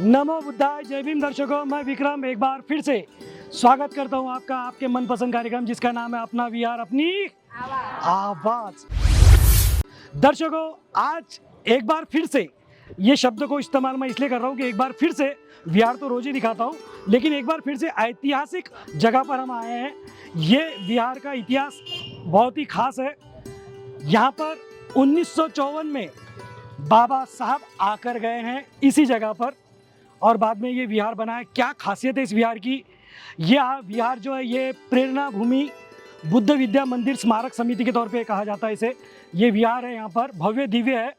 नमो बुद्धाय, जय भीम दर्शकों। मैं विक्रम एक बार फिर से स्वागत करता हूं आपका आपके मनपसंद कार्यक्रम जिसका नाम है अपना विहार अपनी आवाज। दर्शकों, आज एक बार फिर से ये शब्द को इस्तेमाल मैं इसलिए कर रहा हूँ कि एक बार फिर से विहार तो रोज ही दिखाता हूँ, लेकिन एक बार फिर से ऐतिहासिक जगह पर हम आए हैं। ये विहार का इतिहास बहुत ही खास है। यहाँ पर 1954 में बाबा साहब आकर गए हैं इसी जगह पर और बाद में ये विहार बना है। क्या खासियत है इस विहार की? यह विहार जो है ये प्रेरणा भूमि बुद्ध विद्या मंदिर स्मारक समिति के तौर पे कहा जाता है इसे। ये विहार है, यहाँ पर भव्य दिव्य है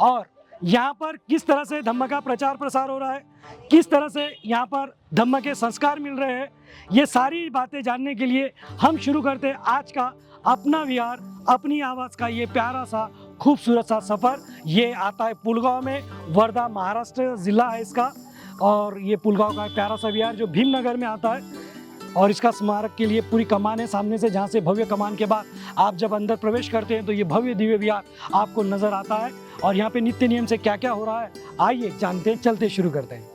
और यहाँ पर किस तरह से धम्म का प्रचार प्रसार हो रहा है, किस तरह से यहाँ पर धम्म के संस्कार मिल रहे हैं, ये सारी बातें जानने के लिए हम शुरू करते हैं आज का अपना विहार अपनी आवाज़ का ये प्यारा सा खूबसूरत सा सफ़र। ये आता है पुलगांव में, वर्धा महाराष्ट्र ज़िला है इसका। और ये पुलगांव का प्यारा सा विहार जो भीमनगर में आता है और इसका स्मारक के लिए पूरी कमान है सामने से, जहाँ से भव्य कमान के बाद आप जब अंदर प्रवेश करते हैं तो ये भव्य दिव्य विहार आपको नज़र आता है। और यहाँ पे नित्य नियम से क्या क्या हो रहा है आइए जानते हैं, चलते शुरू करते हैं।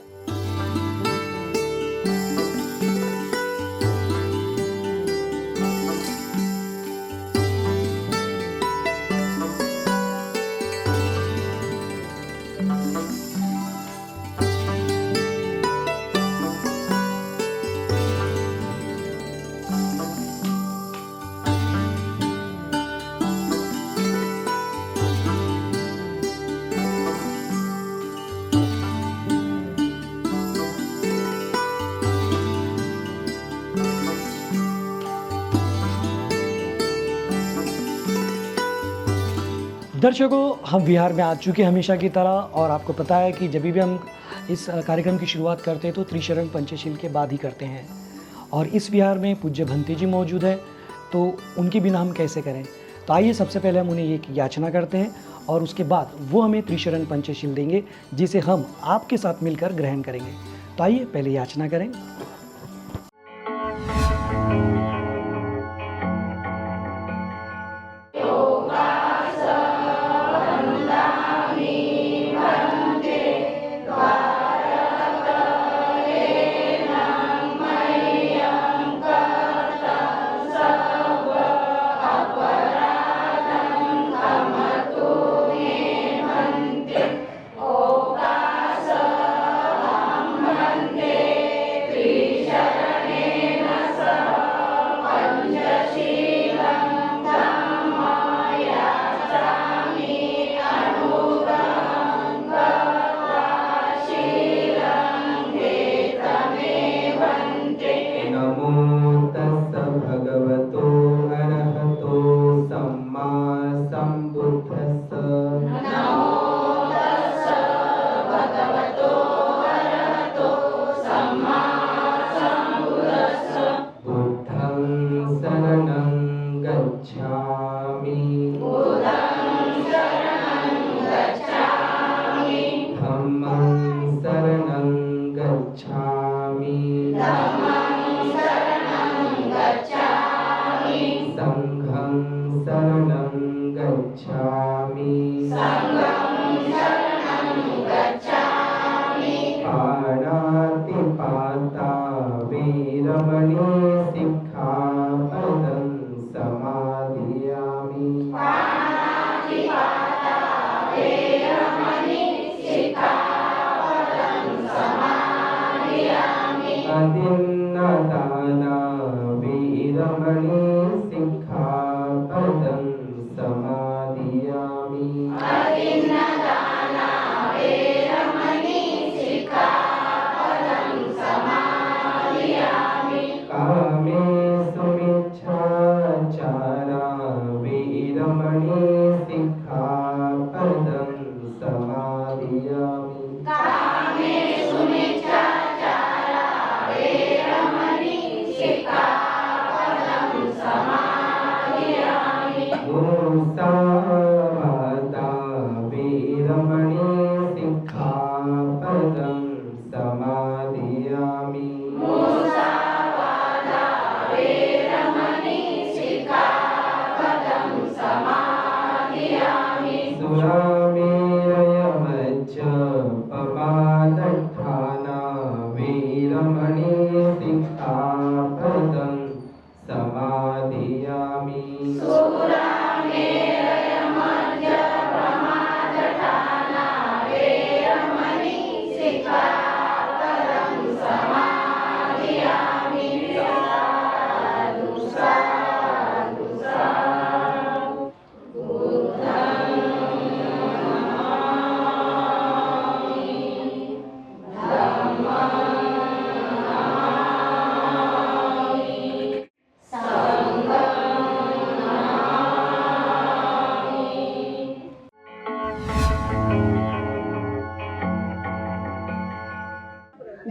दर्शकों, हम विहार में आ चुके हमेशा की तरह और आपको पता है कि जब भी हम इस कार्यक्रम की शुरुआत करते हैं तो त्रिशरण पंचशील के बाद ही करते हैं। और इस विहार में पूज्य भंते जी मौजूद है, तो उनके बिना हम कैसे करें। तो आइए सबसे पहले हम उन्हें ये याचना करते हैं और उसके बाद वो हमें त्रिशरण पंचशील देंगे जिसे हम आपके साथ मिलकर ग्रहण करेंगे। तो आइए पहले याचना करें।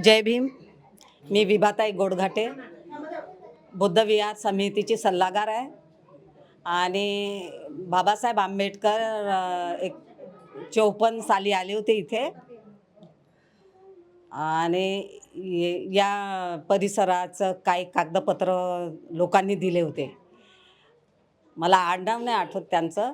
जय भीम. मी विभाताई गोडघाटे, बुद्ध विहार समितीची सल्लागार आहे आणि बाबासाहेब आंबेडकर 54 साली आले होते इथे आणि या परिसराचं काही कागदपत्र लोकांनी दिले होते. मला आडनाव नाही आठवत त्यांचं,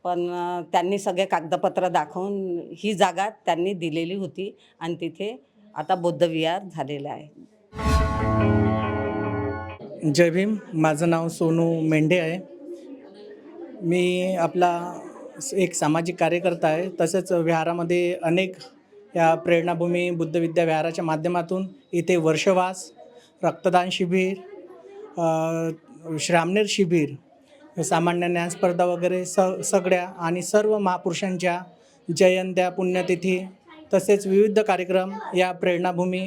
पण त्यांनी सगळे कागदपत्र दाखवून ही जागा त्यांनी दिलेली होती आणि तिथे आता बुद्ध विहार झालेलं आहे. जय भीम. माझं नाव सोनू मेंढे आहे. मी आपला एक सामाजिक कार्यकर्ता आहे. तसंच विहारामध्ये अनेक या प्रेरणाभूमी बुद्ध विद्या विहाराच्या माध्यमातून इथे वर्षवास, रक्तदान शिबिर, श्रामणेर शिबिर, सामान्य ज्ञान स्पर्धा वगैरे सगळ्या आणि सर्व महापुरुषांच्या जयंत्या, पुण्यतिथी तसेच विविध कार्यक्रम या प्रेरणाभूमी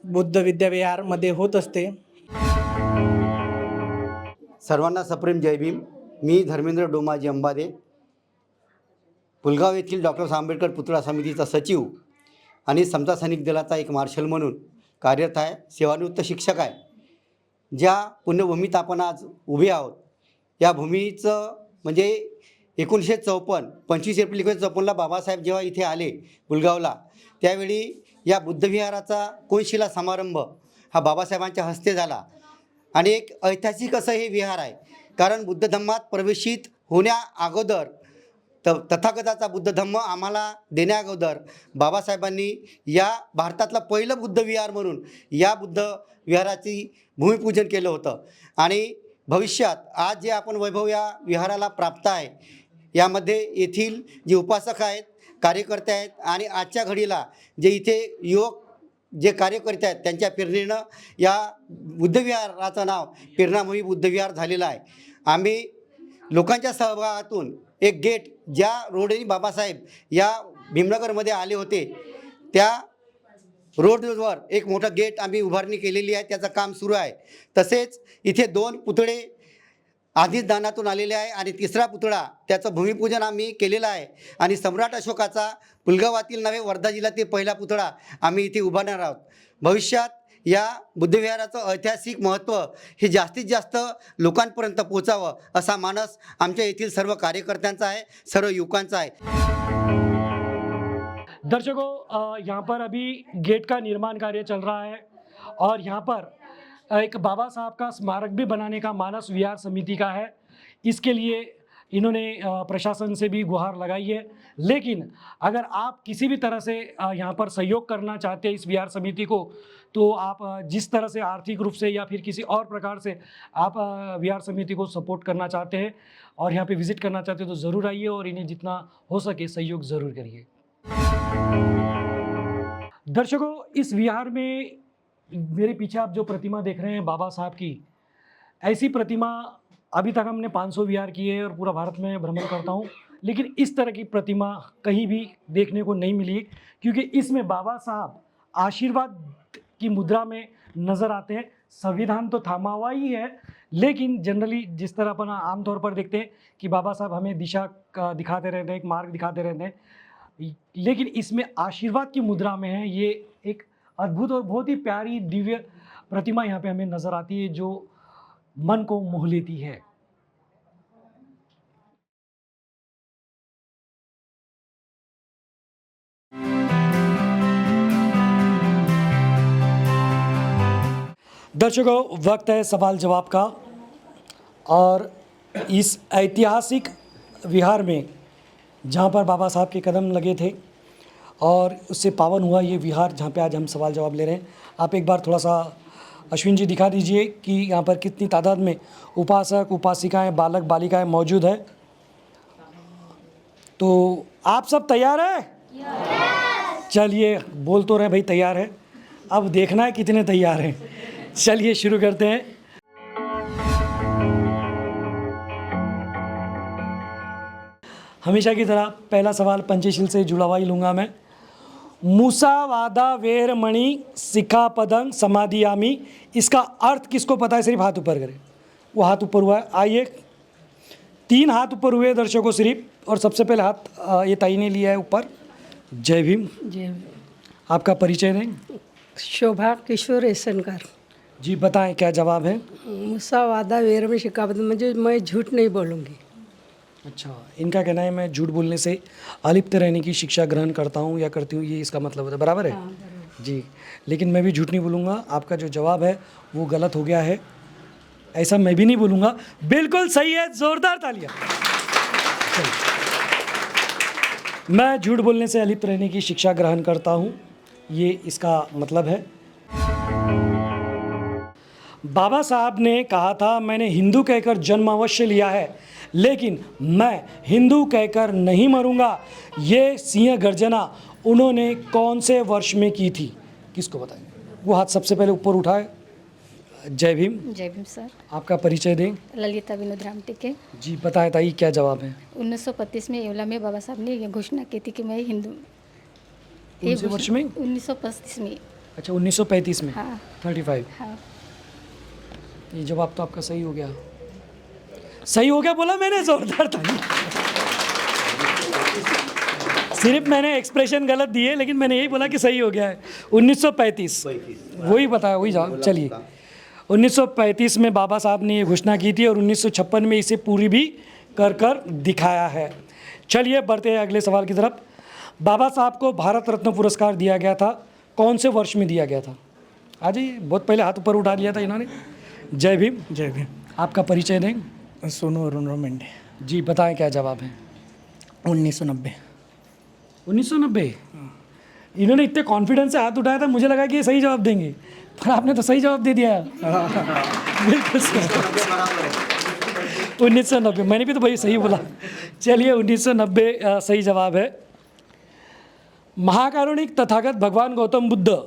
बुद्ध विद्या विहारमध्ये होत असते. सर्वांना सप्रेम जय भीम. मी धर्मेंद्र डोमाजी अंबादे, पुलगाव येथील डॉक्टर आंबेडकर पुतळा समितीचा सचिव आणि समता सैनिक दलाचा एक मार्शल म्हणून कार्यरत आहे. सेवानिवृत्त शिक्षक आहे. ज्या पुण्यभूमीत आपण आज उभे आहोत, या भूमीचं म्हणजे 1954 25 एप्रिल 1954ला बाबासाहेब जेव्हा इथे आले पुलगावला, त्यावेळी या बुद्धविहाराचा कोनशिला समारंभ हा बाबासाहेबांच्या हस्ते झाला आणि एक ऐतिहासिक असं हे विहार आहे. कारण बुद्ध धम्मात प्रवेशित होण्या अगोदर तथागताचा बुद्ध धम्म आम्हाला देण्या अगोदर बाबासाहेबांनी या भारतातलं पहिलं बुद्ध विहार म्हणून या बुद्ध विहाराची भूमिपूजन केलं होतं. आणि भविष्यात आज जे आपण वैभव या विहाराला प्राप्त आहे, यामध्ये येथील जे उपासक आहेत, कार्यकर्ते आहेत आणि आजच्या घडीला जे इथे युवक जे कार्यकर्ते आहेत, त्यांच्या प्रेरणेनं या बुद्धविहाराचं नाव प्रेरणाभूमी बुद्धविहार झालेलं आहे. आम्ही लोकांच्या सहभागातून एक गेट ज्या रोडने बाबासाहेब या भीमनगरमध्ये आले होते, त्या रोडवर एक मोठं गेट आम्ही उभारणी केलेली आहे. त्याचं काम सुरू आहे. तसेच इथे 2 पुतळे आधीच दानातून आलेले आहे आणि 3रा पुतळा त्याचं भूमिपूजन आम्ही केलेलं आहे. आणि सम्राट अशोकाचा पुलगावातील नव्हे, वर्धा जिल्ह्यातील पहिला पुतळा आम्ही इथे उभारणार आहोत. भविष्यात या बुद्धविहाराचं ऐतिहासिक महत्त्व हे जास्तीत जास्त लोकांपर्यंत पोचावं असा मानस आमच्या येथील सर्व कार्यकर्त्यांचा आहे, सर्व युवकांचा आहे. दर्शकों, यहाँ पर अभी गेट का निर्माण कार्य चल रहा है और यहाँ पर एक बाबा साहब का स्मारक भी बनाने का मानस विहार समिति का है. इसके लिए इन्होंने प्रशासन से भी गुहार लगाई है. लेकिन अगर आप किसी भी तरह से यहाँ पर सहयोग करना चाहते हैं इस विहार समिति को, तो आप जिस तरह से आर्थिक रूप से या फिर किसी और प्रकार से आप विहार समिति को सपोर्ट करना चाहते हैं और यहाँ पे विज़िट करना चाहते हैं, तो ज़रूर आइए और इन्हें जितना हो सके सहयोग ज़रूर करिए. दर्शकों, इस विहार में मेरे पीछे आप जो प्रतिमा देख रहे हैं बाबा साहब की, ऐसी प्रतिमा अभी तक हमने 500 विहार किए और पूरा भारत में भ्रमण करता हूँ, लेकिन इस तरह की प्रतिमा कहीं भी देखने को नहीं मिली, क्योंकि इसमें बाबा साहब आशीर्वाद की मुद्रा में नज़र आते हैं. संविधान तो थामा हुआ ही है, लेकिन जनरली जिस तरह अपन आमतौर पर देखते हैं कि बाबा साहब हमें दिशा दिखाते रहते हैं, एक मार्ग दिखाते रहते हैं, लेकिन इसमें आशीर्वाद की मुद्रा में है. ये एक अद्भुत और बहुत ही प्यारी दिव्य प्रतिमा यहाँ पे हमें नज़र आती है, जो मन को मोह लेती है. दर्शकों, वक्त है सवाल जवाब का और इस ऐतिहासिक विहार में जहाँ पर बाबा साहब के कदम लगे थे और उससे पावन हुआ ये विहार, जहाँ पे आज हम सवाल जवाब ले रहे हैं. आप एक बार थोड़ा सा अश्विन जी दिखा दीजिए कि यहाँ पर कितनी तादाद में उपासक, उपासिकाएं, बालक, बालिकाएं मौजूद है. तो आप सब तैयार हैं? चलिए, बोल तो रहे भाई तैयार है, अब देखना है कितने तैयार हैं. चलिए शुरू करते हैं. हमेशा की तरह पहला सवाल पंचशील से जुड़ा हुआ ही लूँगा मैं. मूसा वादा वेरमणि सिक्खापदं समादियामि, इसका अर्थ किसको पता है? सिर्फ हाथ ऊपर करें. वो हाथ ऊपर हुआ है. आइए, 3 हाथ ऊपर हुए दर्शकों सिर्फ, और सबसे पहले हाथ ये ताई ने लिया है ऊपर. जय भीम. जय भीम. आपका परिचय दें। शोभा किशोर एसनकर। जी बताएं क्या जवाब है। मूसा वादा वेर में शिकावत, मुझे मैं झूठ नहीं बोलूँगी। अच्छा, इनका कहना है मैं झूठ बोलने से अलिप्त रहने की शिक्षा ग्रहण करता हूँ या करती हूँ, ये इसका मतलब होता है, बराबर है। जी, लेकिन मैं भी झूठ नहीं बोलूँगा। आपका जो जवाब है वो गलत हो गया है, ऐसा मैं भी नहीं बोलूँगा। बिल्कुल सही है, जोरदार तालियां। चलिए। मैं झूठ बोलने से अलिप्त रहने की शिक्षा ग्रहण करता हूँ, ये इसका मतलब है। बाबा साहब ने कहा था मैंने हिंदू कहकर जन्म अवश्य लिया है, लेकिन मैं हिंदू कहकर नहीं मरूंगा। ये सिंह गर्जना उन्होंने कौन से वर्ष में की थी, किसको बताएं। वो हाथ सबसे पहले ऊपर उठाए। जय भीम। जय भीम सर। आपका परिचय दें। ललिता विनोद रामटेके। जी बताएं ताई क्या जवाब है। 1935 में येवला में बाबा साहब ने ये घोषणा की थी कि मैं हिंदू। कौन से वर्ष में? 1935 में। अच्छा 1935 में। हाँ 35। हाँ। ये जवाब तो आपका सही हो गया। सही हो गया बोला मैंने, जोरदार ताली। सिर्फ मैंने एक्सप्रेशन गलत दिए, लेकिन मैंने यही बोला कि सही हो गया है। 1935 वही बताया, वही जवाब। चलिए 1935 में बाबा साहब ने ये घोषणा की थी और 1956 में इसे पूरी भी कर दिखाया है। चलिए बढ़ते हैं अगले सवाल की तरफ। बाबा साहब को भारत रत्न पुरस्कार दिया गया था, कौन से वर्ष में दिया गया था? आ जाइए, बहुत पहले हाथ ऊपर उठा लिया था इन्होंने। जय भीम। जय भीम। आपका परिचय दें। सोनू अरुणराव मेंढे। जी बताएं क्या जवाब है। 1990। 1990। इन्होंने इतने कॉन्फिडेंस से हाथ उठाया था, मुझे लगा कि ये सही जवाब देंगे, पर आपने तो सही जवाब दे दिया। बिल्कुल सही। 1990, मैंने भी तो भाई सही बोला। चलिए 1990 सही जवाब है। महाकारुणिक तथागत भगवान गौतम बुद्ध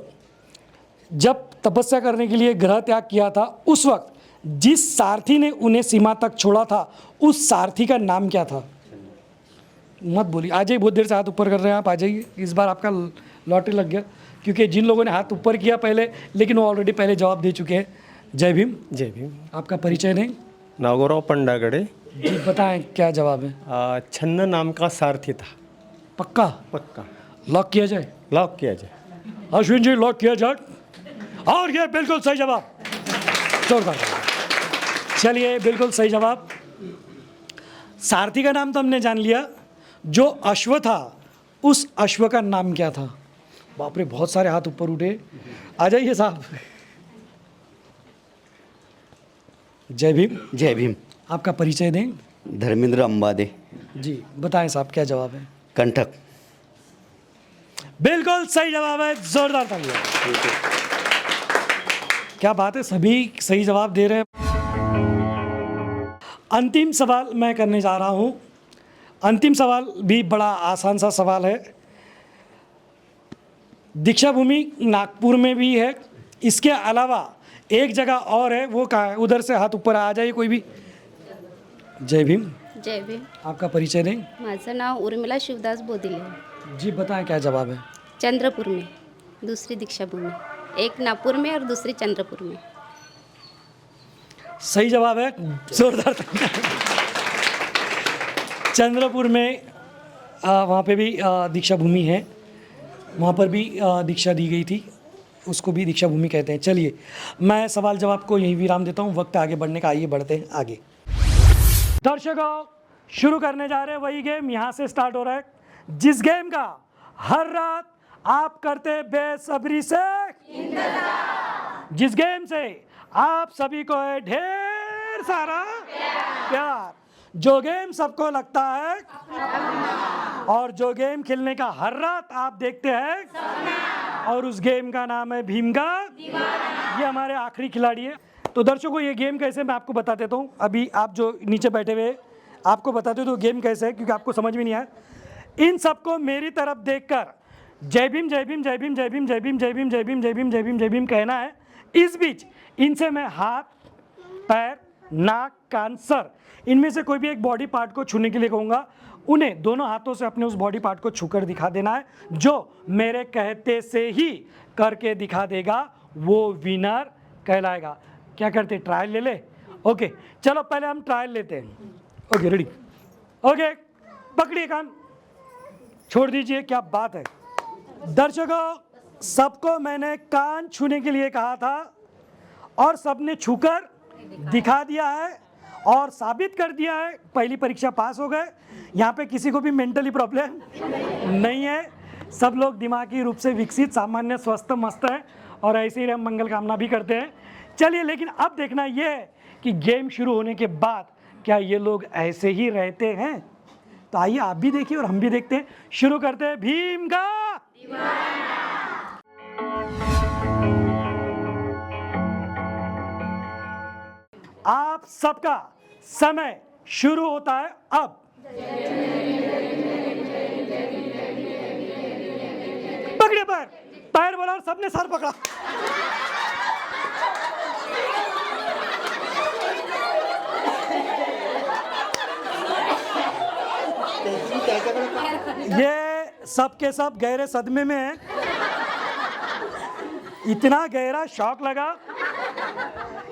जब तपस्या करने के लिए ग्रह त्याग किया था, उस वक्त जिस सारथी ने उन्हें सीमा तक छोड़ा था, उस सारथी का नाम क्या था? मत बोलिए, आ जाइए, बहुत देर से हाथ ऊपर कर रहे हैं आप, आ जाइए। इस बार आपका लॉटरी लग गया, क्योंकि जिन लोगों ने हाथ ऊपर किया पहले, लेकिन वो ऑलरेडी पहले जवाब दे चुके हैं। जय भीम। जय भीम। आपका परिचय दें। नागोराव पंडागड़े। जी बताएं क्या जवाब है। छन्न नाम का सारथी था। पक्का? पक्का। लॉक किया जाए। लॉक किया जाए। अश्विन जी लॉक किया जाए, और ये बिल्कुल सही जवाब। जोरदार। चलिए बिल्कुल सही जवाब। सारथी का नाम तो हमने जान लिया, जो अश्व था उस अश्व का नाम क्या था? बाप रे, बहुत सारे हाथ ऊपर उठे। आ जाइए साहब। जय भीम। जय भीम। आपका परिचय दें। धर्मेंद्र अंबादे। जी बताएं साहब क्या जवाब है। कंठक। बिल्कुल सही जवाब है, जोरदार तालियां। क्या बात है, सभी सही जवाब दे रहे हैं। अंतिम सवाल मैं करने जा रहा हूं। अंतिम सवाल भी बड़ा आसान सा सवाल है। दीक्षा भूमि नागपुर में भी है, इसके अलावा एक जगह और है, वो कहाँ है? उधर से हाथ ऊपर आ जाइए कोई भी। जय भीम। जय भीम। आपका परिचय दें। माझं नाव उर्मिला शिवदास बोदिले। जी बताएं क्या जवाब है। चंद्रपुर में दूसरी दीक्षा भूमि, एक नागपुर में और दूसरी चंद्रपुर में। सही जवाब है, जोरदार तालियां। चंद्रपुर में वहाँ पे भी दीक्षा भूमि है, वहाँ पर भी दीक्षा दी गई थी, उसको भी दीक्षा भूमि कहते हैं। चलिए मैं सवाल जवाब को यहीं विराम देता हूँ, वक्त आगे बढ़ने का। आइए बढ़ते हैं आगे। दर्शकों शुरू करने जा रहे हैं वही गेम, यहाँ से स्टार्ट हो रहा है, जिस गेम का हर रात आप करते बेसब्री से इंतजार, जिस गेम से आप सभी को है ढेर सारा प्यार, जो गेम सबको लगता है और जो गेम खेलने का हर रात आप देखते हैं, और उस गेम का नाम है भीम का दीवाना। ये हमारे आखिरी खिलाड़ी है। तो दर्शकों ये गेम कैसे, मैं आपको बता देता हूँ। अभी आप जो नीचे बैठे हुए, आपको बता दो तो गेम कैसे है, क्योंकि आपको समझ में नहीं आया। इन सबको मेरी तरफ देखकर जय भीम जय भीम जय भीम जय भीम जय भीम जय भीम जय भीम जय भीम जय भीम जय भीम कहना है। इस बीच इनसे मैं हाथ, पैर, नाक, कान, सर, इनमें से कोई भी एक बॉडी पार्ट को छूने के लिए कहूँगा। उन्हें दोनों हाथों से अपने उस बॉडी पार्ट को छूकर दिखा देना है। जो मेरे कहते से ही करके दिखा देगा वो विनर कहलाएगा। क्या करते, ट्रायल ले ले? ओके चलो पहले हम ट्रायल लेते हैं। Okay ready? ओके पकड़िए कान, छोड़ दीजिए। क्या बात है दर्शकों, सबको मैंने कान छूने के लिए कहा था और सबने छूकर दिखा दिया है और साबित कर दिया है। पहली परीक्षा पास हो गए। यहाँ पे किसी को भी मेंटली प्रॉब्लम नहीं है, सब लोग दिमागी रूप से विकसित, सामान्य, स्वस्थ, मस्त हैं और ऐसे ही हम मंगल कामना भी करते हैं। चलिए, लेकिन अब देखना ये है कि गेम शुरू होने के बाद क्या ये लोग ऐसे ही रहते हैं। तो आइए आप भी देखिए और हम भी देखते हैं। शुरू करते हैं भीम का आप सबका समय शुरू होता है अब। पकड़े पैर, पैर बोला और सबने सर पकड़ा। ये सब के सब गहरे सदमे में हैं। इतना गहरा शॉक लगा,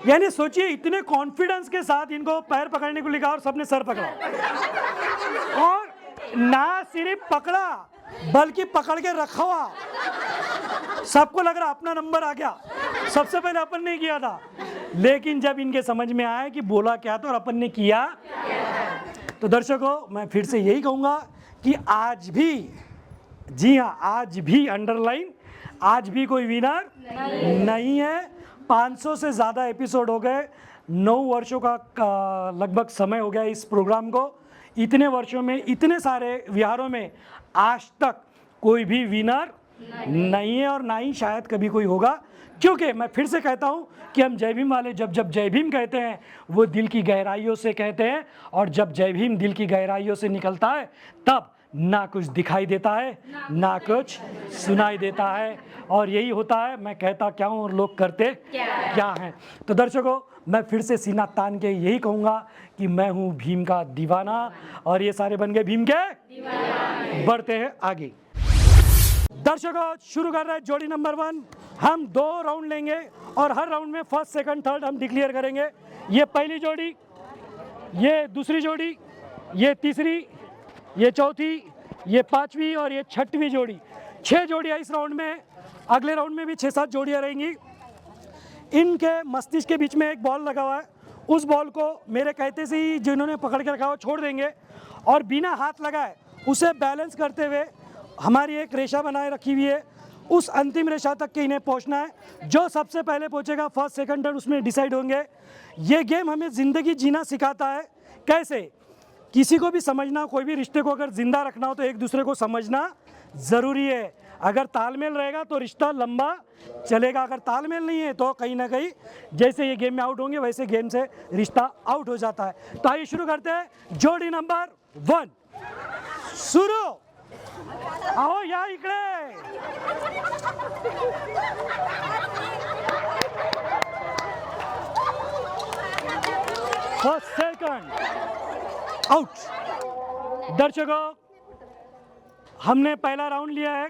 यानी सोचिए इतने कॉन्फिडेंस के साथ इनको पैर पकड़ने को लिखा और सबने सर पकड़ा, और ना सिर्फ पकड़ा बल्कि पकड़ के रखा हुआ। सबको लग रहा अपना नंबर आ गया, सबसे पहले अपन ने किया था, लेकिन जब इनके समझ में आया कि बोला क्या था और अपन ने किया, तो दर्शकों मैं फिर से यही कहूँगा कि आज भी, जी हाँ आज भी अंडरलाइन, आज भी कोई विनर नहीं है। 500 से ज़्यादा एपिसोड हो गए, 9 वर्षों का लगभग समय हो गया इस प्रोग्राम को। इतने वर्षों में, इतने सारे विहारों में आज तक कोई भी विनर नहीं है और ना ही शायद कभी कोई होगा, क्योंकि मैं फिर से कहता हूँ कि हम जय भीम वाले जब जब जय भीम कहते हैं वो दिल की गहराइयों से कहते हैं, और जब जय भीम दिल की गहराइयों से निकलता है तब ना कुछ दिखाई देता है ना कुछ सुनाई देता है, और यही होता है। मैं कहता क्या हूँ और लोग करते क्या हैं। तो दर्शकों मैं फिर से सीना तान के यही कहूँगा कि मैं हूँ भीम का दीवाना और ये सारे बन गए भीम के दीवाने। बढ़ते हैं आगे। दर्शकों शुरू कर रहे हैं जोड़ी नंबर 1। हम 2 राउंड लेंगे और हर राउंड में फर्स्ट, सेकंड, थर्ड हम डिक्लेयर करेंगे। ये पहली जोड़ी, ये दूसरी जोड़ी, ये तीसरी, ये चौथी, ये पांचवी और ये छठवीं जोड़ी। 6 जोड़ियाँ इस राउंड में। अगले राउंड में भी 6-7 जोड़ियाँ रहेंगी। इनके मस्तिष्क के बीच में एक बॉल लगा हुआ है, उस बॉल को मेरे कहते से ही जिन्होंने पकड़ के रखा हुआ छोड़ देंगे और बिना हाथ लगाए उसे बैलेंस करते हुए हमारी एक रेशा बनाए रखी हुई है, उस अंतिम रेशा तक के इन्हें पहुंचना है। जो सबसे पहले पहुंचेगा फर्स्ट, सेकंड, थर्ड उसमें डिसाइड होंगे। ये गेम हमें ज़िंदगी जीना सिखाता है। कैसे? किसी को भी समझना, कोई भी रिश्ते को अगर ज़िंदा रखना हो तो एक दूसरे को समझना ज़रूरी है। अगर तालमेल रहेगा तो रिश्ता लंबा चलेगा, अगर तालमेल नहीं है तो कहीं ना कहीं जैसे ये गेम में आउट होंगे वैसे गेम से रिश्ता आउट हो जाता है। तो आइए शुरू करते हैं जोड़ी नंबर 1। शुरू। आओ या इकडे। First, second, out. दर्शकों हमने पहला राउंड लिया है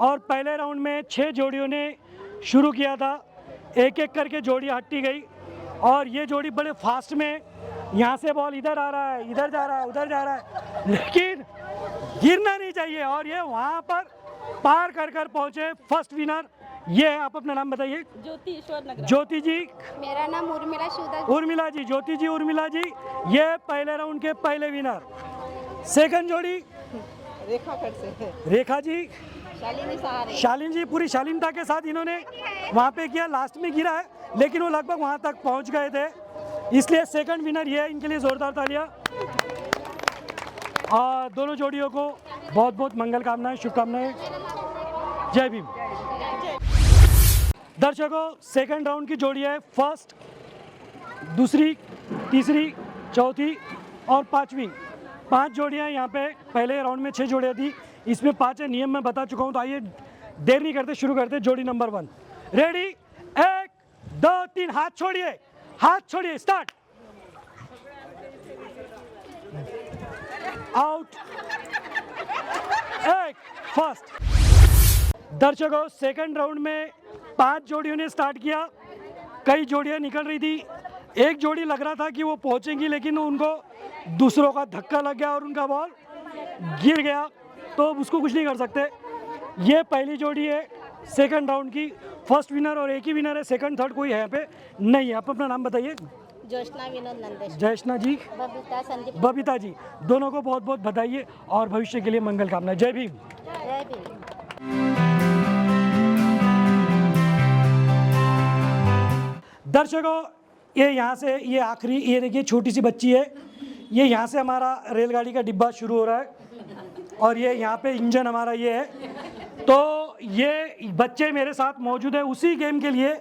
और पहले राउंड में 6 जोड़ियों ने शुरू किया था। एक एक करके जोड़ी हटती गई और ये जोड़ी बड़े फास्ट में, यहाँ से बॉल इधर आ रहा है, इधर जा रहा है, उधर जा रहा है, लेकिन गिरना नहीं चाहिए, और ये वहाँ पर पार कर कर पहुँचे। फर्स्ट विनर ये है। आप अपना नाम बताइए। ज्योति जी। मेरा नाम उर्मिला शिवदास। उर्मिला जी, ज्योति जी, उर्मिला जी, ये पहले राउंड के पहले विनर। सेकंड जोड़ी रेखा जी, शालीन जी, पूरी शालीनता के साथ इन्होंने वहाँ पे किया, लास्ट में गिरा है लेकिन वो लगभग वहाँ तक पहुँच गए थे, इसलिए सेकंड विनर ये है। इनके लिए जोरदार तालियां। और दोनों जोड़ियों को बहुत बहुत मंगल कामनाएं, शुभकामनाएं। जय भीम। दर्शकों सेकंड राउंड की जोड़ी है फर्स्ट, दूसरी, तीसरी, चौथी और पांचवी। 5 जोड़ियां यहाँ पे। पहले राउंड में 6 जोड़ियां थी, इसमें 5 है। नियम मैं बता चुका हूँ, तो आइए देर नहीं करते शुरू करते। जोड़ी नंबर 1 रेडी। 1 2 3 हाथ छोड़िए, हाथ छोड़िए, स्टार्ट। आउट। एक फर्स्ट। दर्शकों सेकंड राउंड में 5 जोड़ियों ने स्टार्ट किया। कई जोड़ियां निकल रही थी, एक जोड़ी लग रहा था कि वो पहुंचेंगी, लेकिन उनको दूसरों का धक्का लग गया और उनका बॉल गिर गया, तो उसको कुछ नहीं कर सकते। ये पहली जोड़ी है सेकंड राउंड की फर्स्ट विनर, और एक ही विनर है, सेकंड थर्ड कोई है यहाँ पे नहीं है। आप अपना नाम बताइए। जोशना विनोद नंदेश, जयष्णा जी, बबीता संदीप, बबीता जी, दोनों को बहुत बहुत बधाई और भविष्य के लिए मंगल कामना। जय भीम। जय भीम। दर्शकों, ये यहाँ से ये आखिरी, ये देखिए छोटी सी बच्ची है, ये यहाँ से हमारा रेलगाड़ी का डिब्बा शुरू हो रहा है और ये यहाँ पे इंजन हमारा ये है। तो ये बच्चे मेरे साथ मौजूद है उसी गेम के लिए,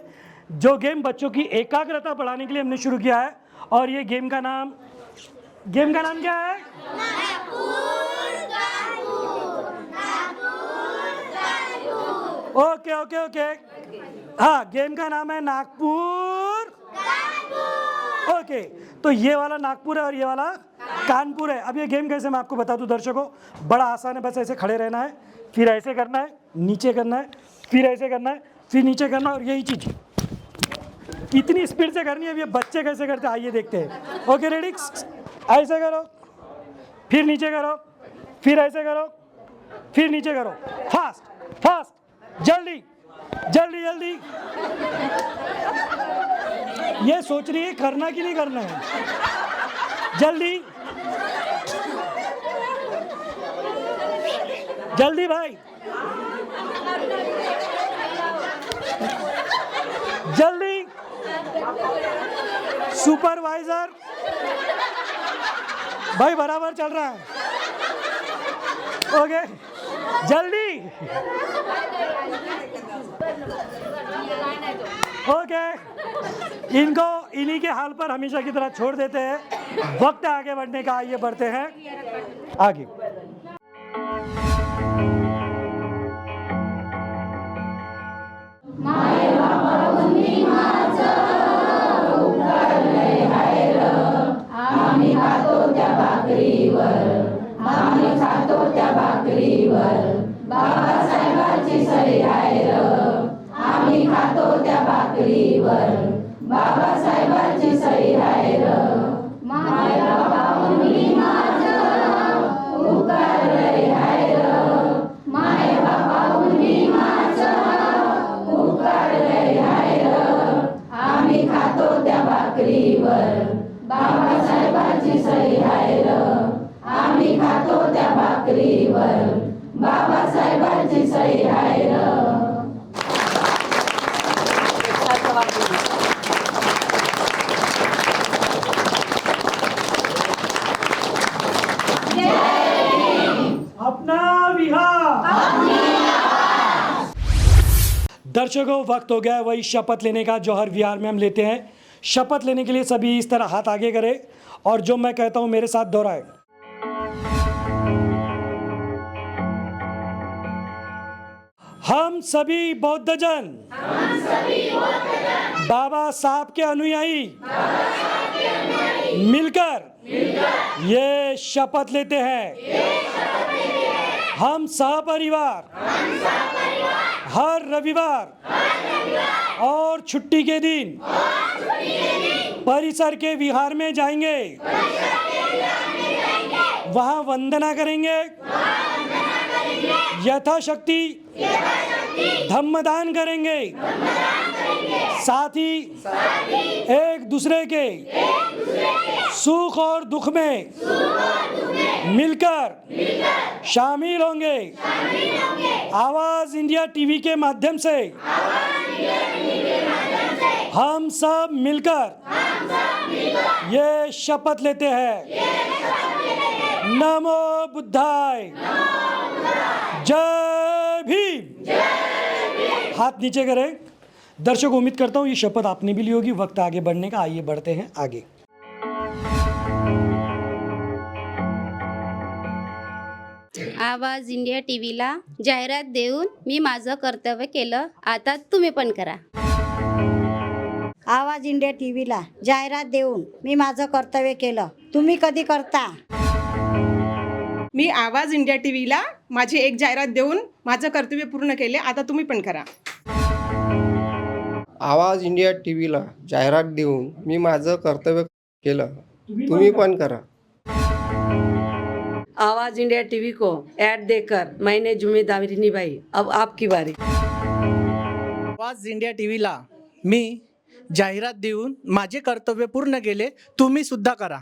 जो गेम बच्चों की एकाग्रता बढ़ाने के लिए हमने शुरू किया है। और ये गेम का नाम क्या है? ओके ओके ओके, हाँ, गेम का नाम है नागपुर। ओके, तो ये वाला नागपुर है और ये वाला कानपुर है। अब ये गेम कैसे, मैं आपको बता दूं दर्शकों, बड़ा आसान है। बस ऐसे खड़े रहना है, फिर ऐसे करना है, नीचे करना है, फिर ऐसे करना है, फिर नीचे करना है, और यही चीज कितनी स्पीड से करनी है, अब ये बच्चे कैसे करते हैं आइए देखते हैं। ओके रेडी, ऐसे करो, फिर नीचे करो, फिर ऐसे करो, फिर नीचे करो, फास्ट फास्ट, जल्दी जल्दी जल्दी। ये सोच रही है करना कि नहीं करना है, जल्दी जल्दी भाई, जल्दी। सुपरवाइजर भाई बराबर चल रहा है, ओके जल्दी, ओके। इनको इन्हीं के हाल पर हमेशा की तरह छोड़ देते हैं। वक्त है आगे बढ़ने का, आइए बढ़ते हैं आगे। अपना विहार। दर्शकों, वक्त हो गया है वही शपथ लेने का जो हर विहार में हम लेते हैं। शपथ लेने के लिए सभी इस तरह हाथ आगे करें और जो मैं कहता हूं मेरे साथ दोहराएं। हम सभी बौद्धजन बाबा साहब के अनुयायी मिलकर ये शपथ लेते हैं, हम सहपरिवार हर रविवार और छुट्टी के दिन परिसर के विहार में जाएंगे, वहां वंदना करेंगे, यथाशक्ति धम्मदान करेंगे, साथ ही एक दूसरे के सुख और दुख में मिलकर शामिल होंगे। आवाज इंडिया टीवी के माध्यम से हम सब मिलकर ये शपथ लेते हैं। नमो बुद्धाय, जय भीम। हाथ नीचे करें। दर्शक, उम्मीद करता हूँ ये शपथ आपने भी ली होगी। वक्त आगे बढ़ने का, आइए बढ़ते हैं आगे। आवाज इंडिया टीव्हीला जाहिरात देऊन मी माझं कर्तव्य केलं, आता तुम्ही पण करा। आवाज इंडिया टीव्हीला जाहिरात देऊन मी माझं कर्तव्य केलं, तुम्ही कधी करता? मी आवाज इंडिया टीव्हीला माझी एक जाहिरात देऊन माझं कर्तव्य पूर्ण केले, आता तुम्ही पण करा। आवाज इंडिया टीव्हीला जाहिरात देऊन मी माझं कर्तव्य केलं, तुम्ही पण करा। आवाज इंडिया टीवी को ऐड देकर मैंने जिम्मेदारी निभाई, अब आपकी बारी। आवाज इंडिया टी व्हीला मी जाहिरात देऊन माझे कर्तव्य पूर्ण केले, तुम्ही सुद्धा करा.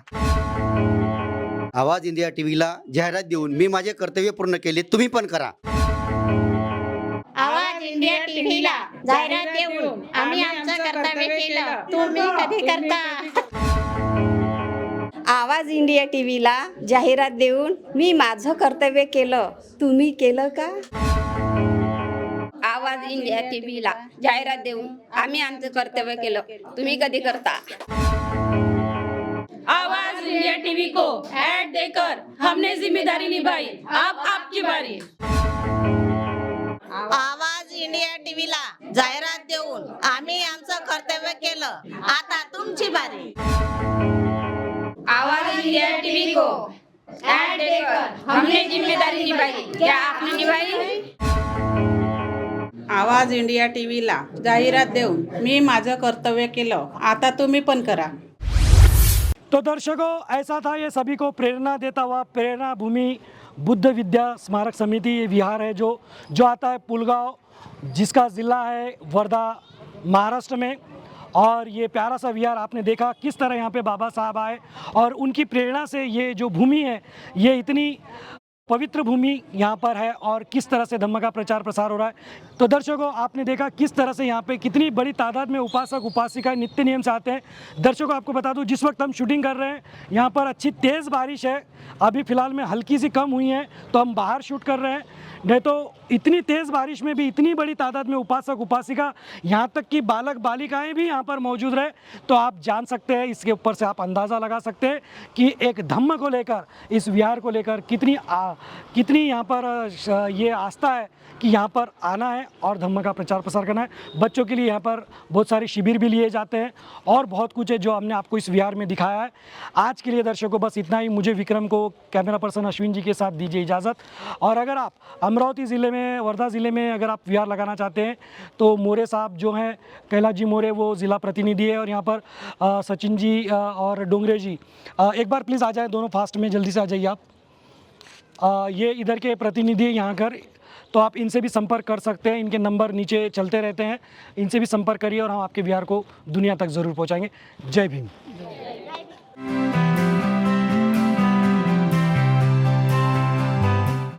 आवाज इंडिया टी व्हीला जाहिरात देऊन मी माझे कर्तव्य पूर्ण केले, तुम्ही पण करा. आवाज इंडिया टीव्हीला जाहिरात देऊन आम्ही आमचं कर्तव्य केलं, तुम्ही कधी करता? आवाज इंडिया टीव्हीला जाहिरात देऊन मी माझं कर्तव्य केलं, तुम्ही केलं का? आवाज इंडिया टीव्हीला जाहिरात देऊन आम्ही आमचं कर्तव्य केलं, तुम्ही कधी करता? आवाज इंडिया टीवी को ऐड देकर हमने जिम्मेदारी निभाई, अब आपकी बारी. आवाज इंडिया टीव्हीला जाहिरात देऊन आम्ही आमचं कर्तव्य केलं, आता तुमची बारी. आवाज इंडिया टीवी को ऐड देकर हमने जिम्मेदारी निभाई, क्या आपने निभाई? आवाज इंडिया टीव्हीला जाहिरात देऊन मी माझं कर्तव्य केलं, आता तुम्ही पण करा. तो दर्शकों, ऐसा था ये सभी को प्रेरणा देता हुआ प्रेरणा भूमि बुद्ध विद्या स्मारक समिति, ये विहार है जो आता है पुलगांव, जिसका ज़िला है वर्धा, महाराष्ट्र में. और ये प्यारा सा विहार आपने देखा किस तरह यहाँ पे बाबा साहब आए और उनकी प्रेरणा से ये जो भूमि है ये इतनी पवित्र भूमि यहाँ पर है और किस तरह से धम्म का प्रचार प्रसार हो रहा है. तो दर्शकों, आपने देखा किस तरह से यहाँ पे कितनी बड़ी तादाद में उपासक उपासिकाएं नित्य नियम से आते हैं. दर्शकों, आपको बता दूँ जिस वक्त हम शूटिंग कर रहे हैं यहाँ पर अच्छी तेज़ बारिश है, अभी फ़िलहाल में हल्की सी कम हुई है तो हम बाहर शूट कर रहे हैं. नहीं तो इतनी तेज़ बारिश में भी इतनी बड़ी तादाद में उपासक उपासिका, यहाँ तक कि बालक बालिकाएं भी यहाँ पर मौजूद रहे, तो आप जान सकते हैं, इसके ऊपर से आप अंदाज़ा लगा सकते हैं कि एक धम्म को लेकर, इस विहार को लेकर कितनी यहाँ पर ये आस्था है कि यहाँ पर आना है और धम्म का प्रचार प्रसार करना है. बच्चों के लिए यहाँ पर बहुत सारे शिविर भी लिए जाते हैं और बहुत कुछ है जो हमने आपको इस विहार में दिखाया है. आज के लिए दर्शकों बस इतना ही. मुझे विक्रम को कैमरा पर्सन अश्विन जी के साथ दीजिए इजाज़त. और अगर आप अमरावती ज़िले में, वर्धा ज़िले में अगर आप विहार लगाना चाहते हैं तो मोरे साहब जो हैं, कैलाश जी मोरे, वो ज़िला प्रतिनिधि है. और यहाँ पर सचिन जी और डोंगरे जी, एक बार प्लीज़ आ जाए, दोनों फास्ट में जल्दी से आ जाइए आप. ये इधर के प्रतिनिधि हैं यहाँ कर, तो आप इनसे भी संपर्क कर सकते हैं. इनके नंबर नीचे चलते रहते हैं, इनसे भी संपर्क करिए और हम आपके विहार को दुनिया तक ज़रूर पहुँचाएंगे. जय भीम.